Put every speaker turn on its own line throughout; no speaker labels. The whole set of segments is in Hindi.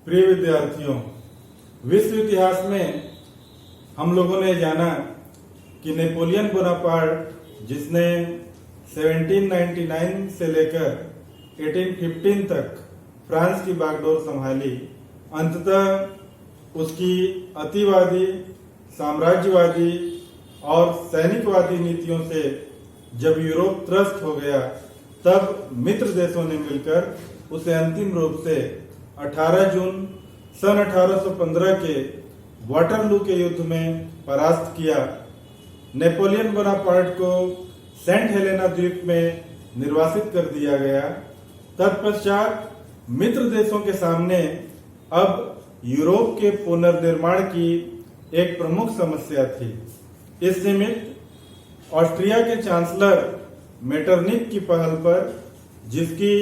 प्रिय विद्यार्थियों, विश्व इतिहास में हम लोगों ने जाना कि नेपोलियन बोनापार्ट, जिसने 1799 से लेकर 1815 तक फ्रांस की बागडोर संभाली, अंततः उसकी अतिवादी, साम्राज्यवादी और सैनिकवादी नीतियों से जब यूरोप त्रस्त हो गया, तब मित्र देशों ने मिलकर उसे अंतिम रूप से 18 जून सन 1815 के वाटरलू के युद्ध में परास्त किया। नेपोलियन बोनापार्ट को सेंट हेलेना द्वीप में निर्वासित कर दिया गया। तत्पश्चात मित्र देशों के सामने अब यूरोप के पुनर्निर्माण की एक प्रमुख समस्या थी। इस निमित्त ऑस्ट्रिया के चांसलर मेटरनिक की पहल पर, जिसकी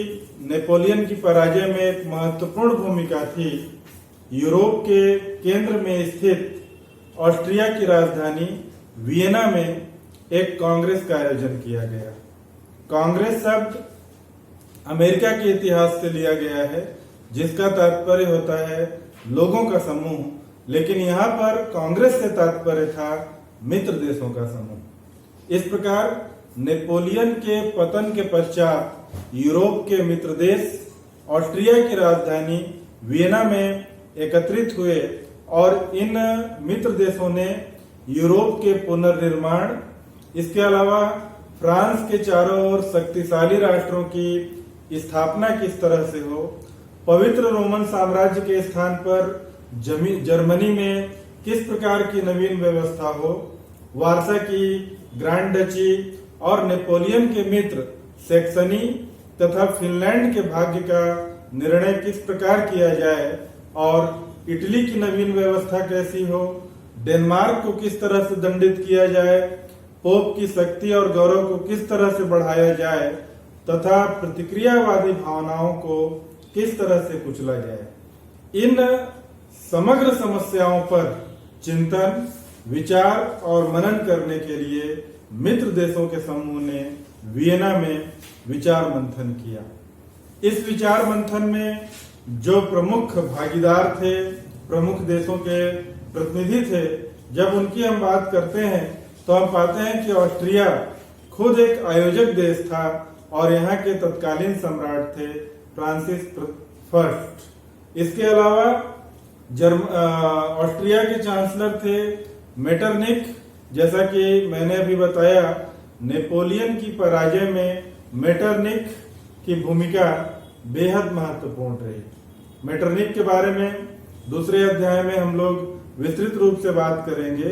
नेपोलियन की पराजय में एक महत्वपूर्ण भूमिका थी, यूरोप के केंद्र में स्थित ऑस्ट्रिया की राजधानी वियना में एक कांग्रेस का आयोजन किया गया। कांग्रेस शब्द अमेरिका के इतिहास से लिया गया है, जिसका तात्पर्य होता है लोगों का समूह, लेकिन यहाँ पर कांग्रेस से तात्पर्य था मित्र देशों का समूह। इस प्रकार नेपोलियन के पतन के पश्चात यूरोप के मित्र देश ऑस्ट्रिया की राजधानी वियना में एकत्रित हुए और इन मित्र देशों ने यूरोप के पुनर्निर्माण, इसके अलावा फ्रांस के चारों ओर शक्तिशाली राष्ट्रों की स्थापना किस तरह से हो, पवित्र रोमन साम्राज्य के स्थान पर जर्मनी में किस प्रकार की नवीन व्यवस्था हो, वारसा की ग्रैंड डची और नेपोलियन के मित्र सैक्सनी तथा फिनलैंड के भाग्य का निर्णय किस प्रकार किया जाए, और इटली की नवीन व्यवस्था कैसी हो, डेनमार्क को किस तरह से दंडित किया जाए, पोप की शक्ति और गौरव को किस तरह से बढ़ाया जाए तथा प्रतिक्रियावादी भावनाओं को किस तरह से कुचला जाए। इन समग्र समस्याओं पर चिंतन, विचार और मनन करने के लिए मित्र देशों के समूह ने वियना में विचार मंथन किया। इस विचार मंथन में जो प्रमुख भागीदार थे, प्रमुख देशों के प्रतिनिधि थे, जब उनकी हम बात करते हैं तो हम पाते हैं कि ऑस्ट्रिया खुद एक आयोजक देश था और यहाँ के तत्कालीन सम्राट थे फ्रांसिस फर्स्ट। इसके अलावा ऑस्ट्रिया के चांसलर थे मेटरनिक। जैसा कि मैंने अभी बताया, नेपोलियन की पराजय में मेटरनिक की भूमिका बेहद महत्वपूर्ण रही। मेटरनिक के बारे में दूसरे अध्याय में हम लोग विस्तृत रूप से बात करेंगे।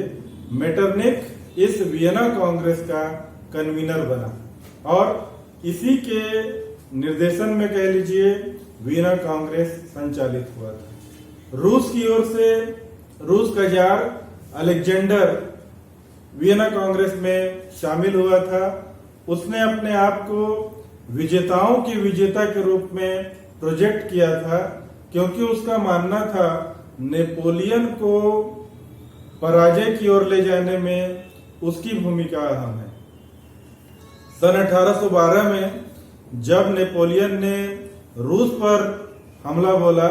मेटरनिक इस वियना कांग्रेस का कन्वीनर बना और इसी के निर्देशन में कह लीजिए वियना कांग्रेस संचालित हुआ था। रूस की ओर से रूस का जार अलेक्जेंडर वियना कांग्रेस में शामिल हुआ था। उसने अपने आप को विजेताओं की विजेता के रूप में प्रोजेक्ट किया था, क्योंकि उसका मानना था नेपोलियन को पराजय की ओर ले जाने में उसकी भूमिका अहम है। सन 1812 में जब नेपोलियन ने रूस पर हमला बोला,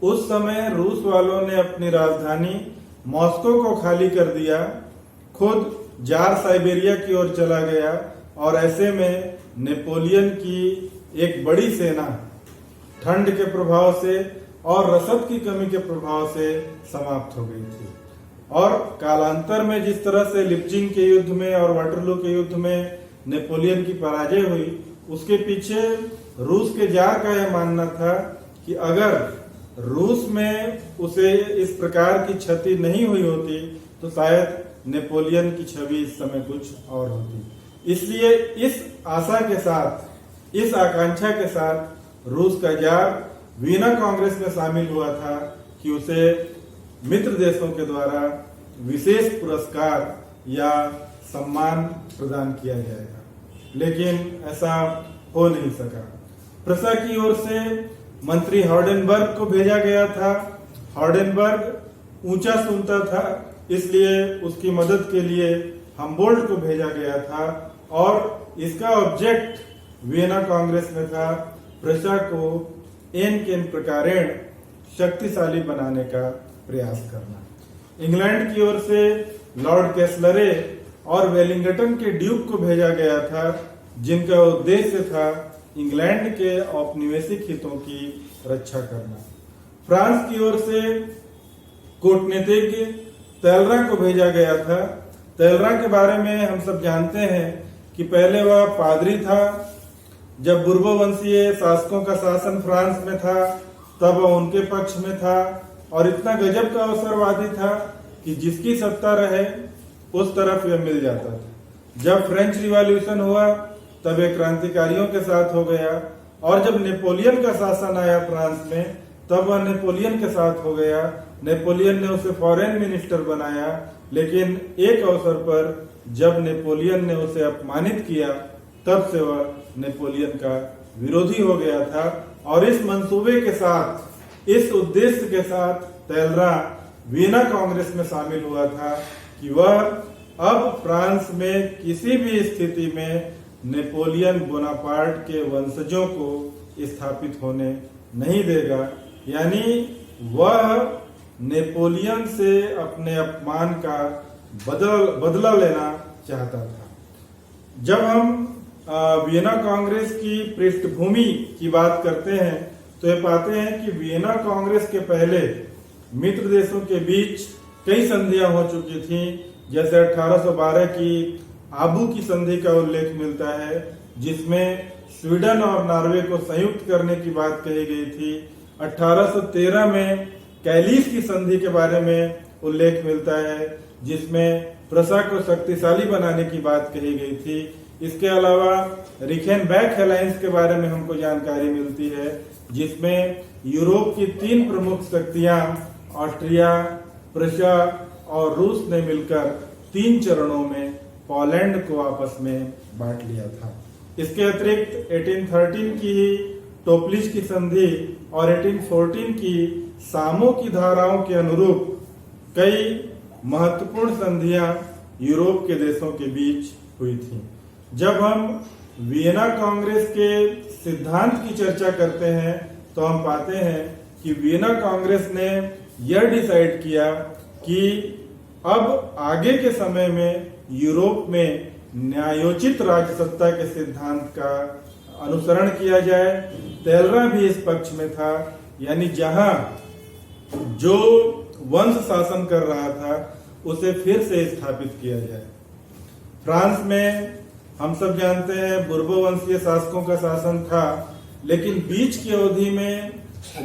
उस समय रूस वालों ने अपनी राजधानी मॉस्को को खाली कर दिया, खुद जार साइबेरिया की ओर चला गया और ऐसे में नेपोलियन की एक बड़ी सेना ठंड के प्रभाव से और रसद की कमी के प्रभाव से समाप्त हो गई थी। और कालांतर में जिस तरह से लिप्जिंग के युद्ध में और वाटरलू के युद्ध में नेपोलियन की पराजय हुई, उसके पीछे रूस के जार का यह मानना था कि अगर रूस में उसे इस प्रकार की क्षति नहीं हुई होती तो शायद नेपोलियन की छवि इस समय कुछ और होती। इसलिए इस आशा के साथ, इस आकांक्षा के साथ रूस का जार वियना कांग्रेस में शामिल हुआ था कि उसे मित्र देशों के द्वारा विशेष पुरस्कार या सम्मान प्रदान किया जाएगा, लेकिन ऐसा हो नहीं सका। प्रशा की ओर से मंत्री हॉर्डेनबर्ग को भेजा गया था। हॉर्डेनबर्ग ऊंचा सुनता था, इसलिए उसकी मदद के लिए हम्बोल्ट को भेजा गया था और इसका ऑब्जेक्ट वियना कांग्रेस में था प्रशा को एन केन प्रकारेण शक्तिशाली बनाने का प्रयास करना। इंग्लैंड की ओर से लॉर्ड कैसलरे और वेलिंगटन के ड्यूक को भेजा गया था, जिनका उद्देश्य था इंग्लैंड के औपनिवेशिक हितों की रक्षा करना। फ्रांस की ओर से कूटनीतिज्ञ तैलरा को भेजा गया था। तैलरा के बारे में हम सब जानते हैं कि पहले वह पादरी था। जब बुर्बोवंशीय शासकों का शासन फ्रांस में था तब वह उनके पक्ष में था और इतना गजब का अवसरवादी था कि जिसकी सत्ता रहे उस तरफ यह मिल जाता था। जब फ्रेंच रिवॉल्यूशन हुआ तब यह क्रांतिकारियों के साथ हो गया और जब नेपोलियन का शासन आया फ्रांस में तब वह नेपोलियन के साथ हो गया। नेपोलियन ने उसे फॉरेन मिनिस्टर बनाया, लेकिन एक अवसर पर जब नेपोलियन ने उसे अपमानित किया तब से वह नेपोलियन का विरोधी हो गया था। और इस मंसूबे के साथ, इस उद्देश्य के साथ तैलरा वियना कांग्रेस में शामिल हुआ था कि वह अब फ्रांस में किसी भी स्थिति में नेपोलियन बोनापार्ट के वंशजों को स्थापित होने नहीं देगा। यानी वह नेपोलियन से अपने अपमान का बदला लेना चाहता था। जब हम वियना कांग्रेस की पृष्ठभूमि की बात करते हैं तो ये पाते हैं कि वियना कांग्रेस के पहले मित्र देशों के बीच कई संधियां हो चुकी थीं। जैसे 1812 की आबू की संधि का उल्लेख मिलता है, जिसमें स्वीडन और नॉर्वे को संयुक्त करने की बात कही गई थी। 1813 में कैलिस की संधि के बारे में उल्लेख मिलता है, जिसमें प्रसा को शक्तिशाली बनाने की बात कही गई थी। इसके अलावा रिखेनबैक अलायंस के बारे में हमको जानकारी मिलती है, जिसमें यूरोप की 3 प्रमुख शक्तियां ऑस्ट्रिया, प्रशा और रूस ने मिलकर 3 चरणों में पोलैंड को आपस में बांट लिया था। इसके अतिरिक्त 1813 की टोपलिच की संधि और 1814 की सामो की धाराओं के अनुरूप कई महत्वपूर्ण संधियां यूरोप के देशों के बीच हुई थी। जब हम वियना कांग्रेस के सिद्धांत की चर्चा करते हैं तो हम पाते हैं कि वियना कांग्रेस ने यह डिसाइड किया कि अब आगे के समय में यूरोप में न्यायोचित राजसत्ता के सिद्धांत का अनुसरण किया जाए। तैलरा भी इस पक्ष में था, यानी जहां जो वंश शासन कर रहा था उसे फिर से स्थापित किया जाए। फ्रांस में हम सब जानते हैं बुर्बोवंशीय शासकों का शासन था, लेकिन बीच की अवधि में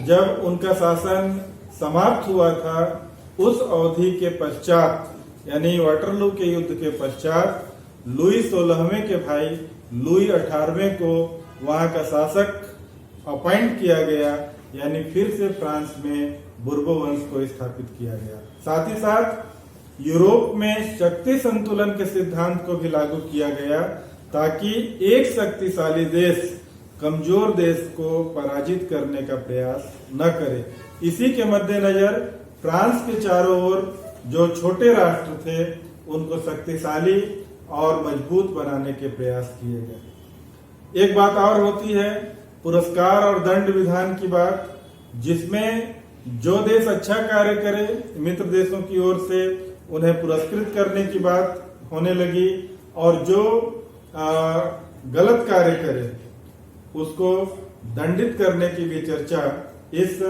जब उनका शासन समाप्त हुआ था, उस अवधि के पश्चात यानी वाटरलू के युद्ध के पश्चात लुई 16वें के भाई लुई 18वें को वहां का शासक अपॉइंट किया गया, यानी फिर से फ्रांस में बुर्बो वंश को स्थापित किया गया। साथ ही साथ यूरोप में शक्ति संतुलन के सिद्धांत को भी लागू किया गया, ताकि एक शक्तिशाली देश कमजोर देश को पराजित करने का प्रयास न करे। इसी के मद्देनजर फ्रांस के चारों ओर जो छोटे राष्ट्र थे उनको शक्तिशाली और मजबूत बनाने के प्रयास किए गए। एक बात और होती है पुरस्कार और दंड विधान की बात, जिसमें जो देश अच्छा कार्य करे मित्र देशों की ओर से उन्हें पुरस्कृत करने की बात होने लगी, और जो गलत कार्य करे उसको दंडित करने की भी चर्चा इस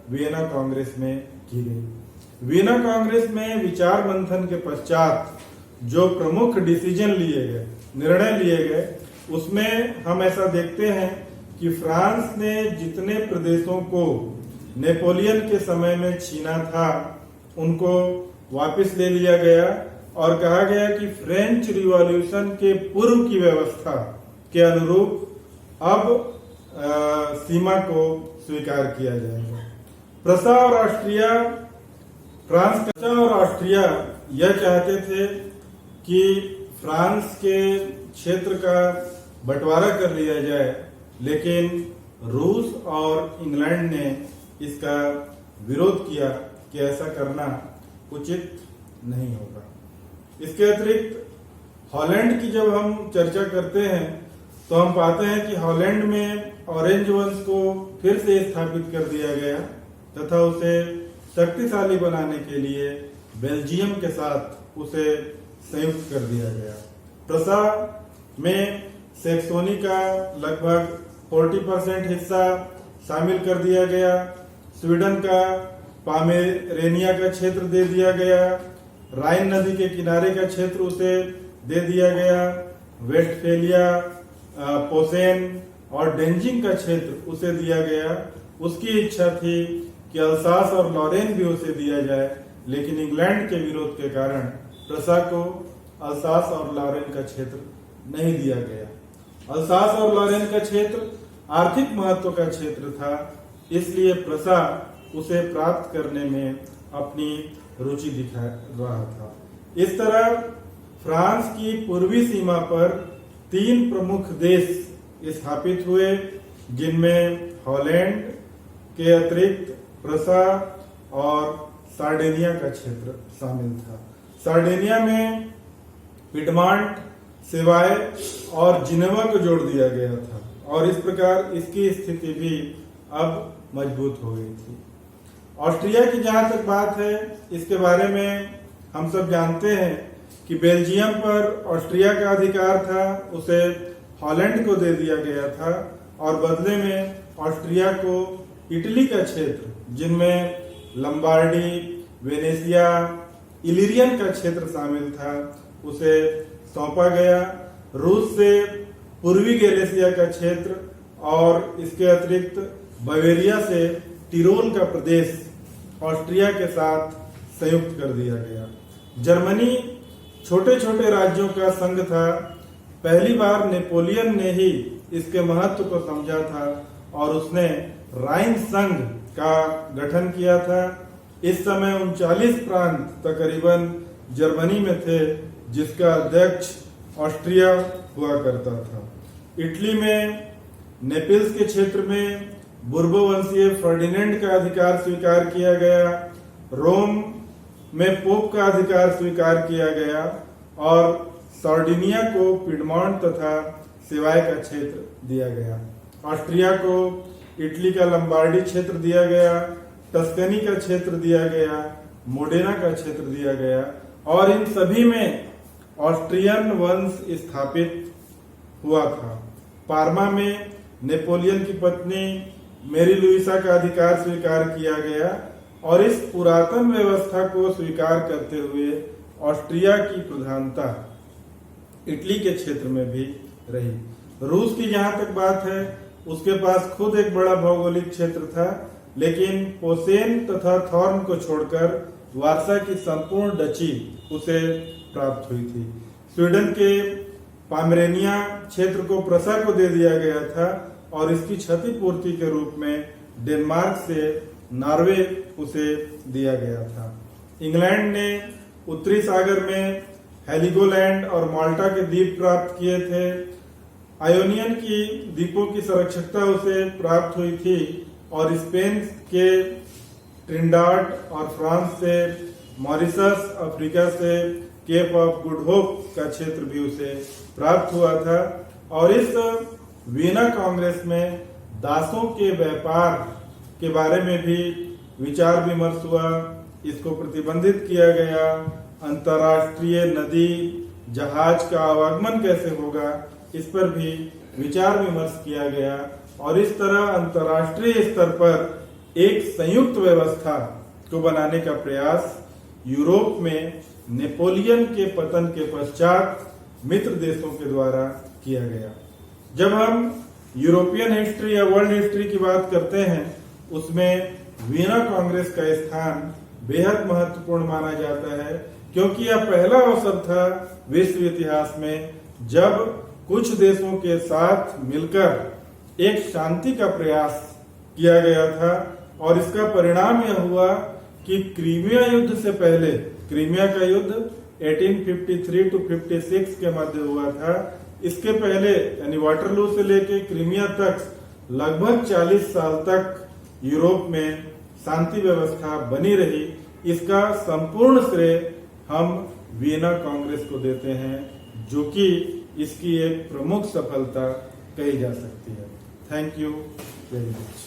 वियना कांग्रेस में की गई। वियना कांग्रेस में विचार मंथन के पश्चात जो प्रमुख डिसीजन लिए गए, निर्णय लिए गए, उसमें हम ऐसा देखते हैं कि फ्रांस ने जितने प्रदेशों को नेपोलियन के समय में छीना था उनको वापस ले लिया गया और कहा गया कि फ्रेंच रिवॉल्यूशन के पूर्व की व्यवस्था के अनुरूप अब सीमा को स्वीकार किया जाएगा। प्रसा और ऑस्ट्रिया, फ्रांस प्रसा और ऑस्ट्रिया यह चाहते थे कि फ्रांस के क्षेत्र का बंटवारा कर लिया जाए, लेकिन रूस और इंग्लैंड ने इसका विरोध किया कि ऐसा करना उचित नहीं होगा। इसके अतिरिक्त हॉलैंड की जब हम चर्चा करते हैं तो हम पाते हैं कि हॉलैंड में ऑरेंज वंश को फिर से स्थापित कर दिया गया, तथा उसे शक्तिशाली बनाने के लिए बेल्जियम के साथ उसे संयुक्त कर दिया गया। प्रसा में सैक्सोनी का लगभग 40% हिस्सा शामिल कर दिया गया। स्वीडन का पामेरेनिया का क्षेत्र दे दिया गया। राइन नदी के किनारे का क्षेत्र उसे दे दिया गया। वेस्टफेलिया, पोसेन और डेंजिंग का क्षेत्र उसे दिया गया। उसकी इच्छा थी कि अल्सास और लॉरेन भी उसे दिया जाए, लेकिन इंग्लैंड के विरोध के कारण प्रसा को अल्सास और लॉरेन का क्षेत्र नहीं दिया गया। अल्सास और लॉरेन का क्षेत्र आर्थिक महत्व का क्षेत्र था, इसलिए प्रसा उसे प्राप्त करने में अपनी रुचि दिखा रहा था। इस तरह फ्रांस की पूर्वी सीमा पर 3 प्रमुख देश स्थापित हुए, जिनमें हॉलैंड के अतिरिक्त प्रसा और सार्डिनिया का क्षेत्र शामिल था। सार्डिनिया में पिडमांट, सेवाय और जिनेवा को जोड़ दिया गया था और इस प्रकार इसकी स्थिति भी अब मजबूत हो गई थी। ऑस्ट्रिया की जहां तक बात है, इसके बारे में हम सब जानते हैं कि बेल्जियम पर ऑस्ट्रिया का अधिकार था, उसे हॉलैंड को दे दिया गया था और बदले में ऑस्ट्रिया को इटली का क्षेत्र, जिनमें लंबार्डी, वेनेसिया, इलिरियन का क्षेत्र शामिल था, उसे सौंपा गया। रूस से पूर्वी गैलिसिया का क्षेत्र और इसके अतिरिक्त बवेरिया से टिरोल का प्रदेश ऑस्ट्रिया के साथ संयुक्त कर दिया गया। जर्मनी छोटे छोटे राज्यों का संघ था। पहली बार नेपोलियन ने ही इसके महत्व को समझा था और उसने राइन संघ का गठन किया था। इस समय 39 प्रांत तकरीबन जर्मनी में थे, जिसका अध्यक्ष ऑस्ट्रिया हुआ करता था। इटली में नेपिल्स के क्षेत्र में बुर्बो वंशीय फर्डिनेंड का अधिकार स्वीकार किया गया। रोम में पोप का अधिकार स्वीकार किया गया और सार्डिनिया को पिडमॉन्ट तथा सेवाय का क्षेत्र दिया गया। ऑस्ट्रिया को इटली का लंबार्डी क्षेत्र दिया गया, टस्कनी का क्षेत्र दिया गया, मोडेना का क्षेत्र दिया गया और इन सभी में ऑस्ट्रियन वंश स्थापित हुआ था। पार्मा में नेपोलियन की पत्नी मेरी लुइसा का अधिकार स्वीकार किया गया और इस पुरातन व्यवस्था को स्वीकार करते हुए ऑस्ट्रिया की प्रधानता इटली के क्षेत्र में भी रही। रूस की जहां तक बात है, उसके पास खुद एक बड़ा भौगोलिक क्षेत्र था, लेकिन पोसेन तथा थॉर्न को छोड़कर वार्सा की संपूर्ण डची उसे प्राप्त हुई थी। स्वीडन के पामेरेनिया क्षेत्र को प्रसा को दे दिया गया था और इसकी क्षतिपूर्ति के रूप में डेनमार्क से नॉर्वे उसे दिया गया था। इंग्लैंड ने उत्तरी सागर में हेलिगोलैंड और माल्टा के द्वीप प्राप्त किए थे। आयोनियन की द्वीपों की सुरक्षितता उसे प्राप्त हुई थी और स्पेन के ट्रिनिडाड और फ्रांस से मॉरिशस, अफ्रीका से केप ऑफ गुड होप का क्षेत्र भी उसे प्राप्त हुआ था। और इस वीना कांग्रेस में दासों के व्यापार के बारे में भी विचार विमर्श हुआ। इसको प्रतिबंधित किया गया। अंतर्राष्ट्रीय नदी जहाज का आवागमन कैसे होगा, इस पर भी विचार विमर्श किया गया और इस तरह अंतर्राष्ट्रीय स्तर पर एक संयुक्त व्यवस्था को बनाने का प्रयास यूरोप में नेपोलियन के पतन के पश्चात मित्र देशों के द्वारा किया गया। जब हम यूरोपियन हिस्ट्री या वर्ल्ड हिस्ट्री की बात करते हैं, उसमें वीना कांग्रेस का स्थान बेहद महत्वपूर्ण माना जाता है, क्योंकि यह पहला अवसर था विश्व इतिहास में जब कुछ देशों के साथ मिलकर एक शांति का प्रयास किया गया था और इसका परिणाम यह हुआ कि क्रीमिया युद्ध से पहले, क्रीमिया का युद्ध 1853 to 56 के मध्य हुआ था। इसके पहले यानी वाटरलू से लेके क्रीमिया तक लगभग 40 साल तक यूरोप में शांति व्यवस्था बनी रही। इसका संपूर्ण श्रेय हम वीना कांग्रेस को देते हैं, जो कि इसकी एक प्रमुख सफलता कही जा सकती है। Thank you very much.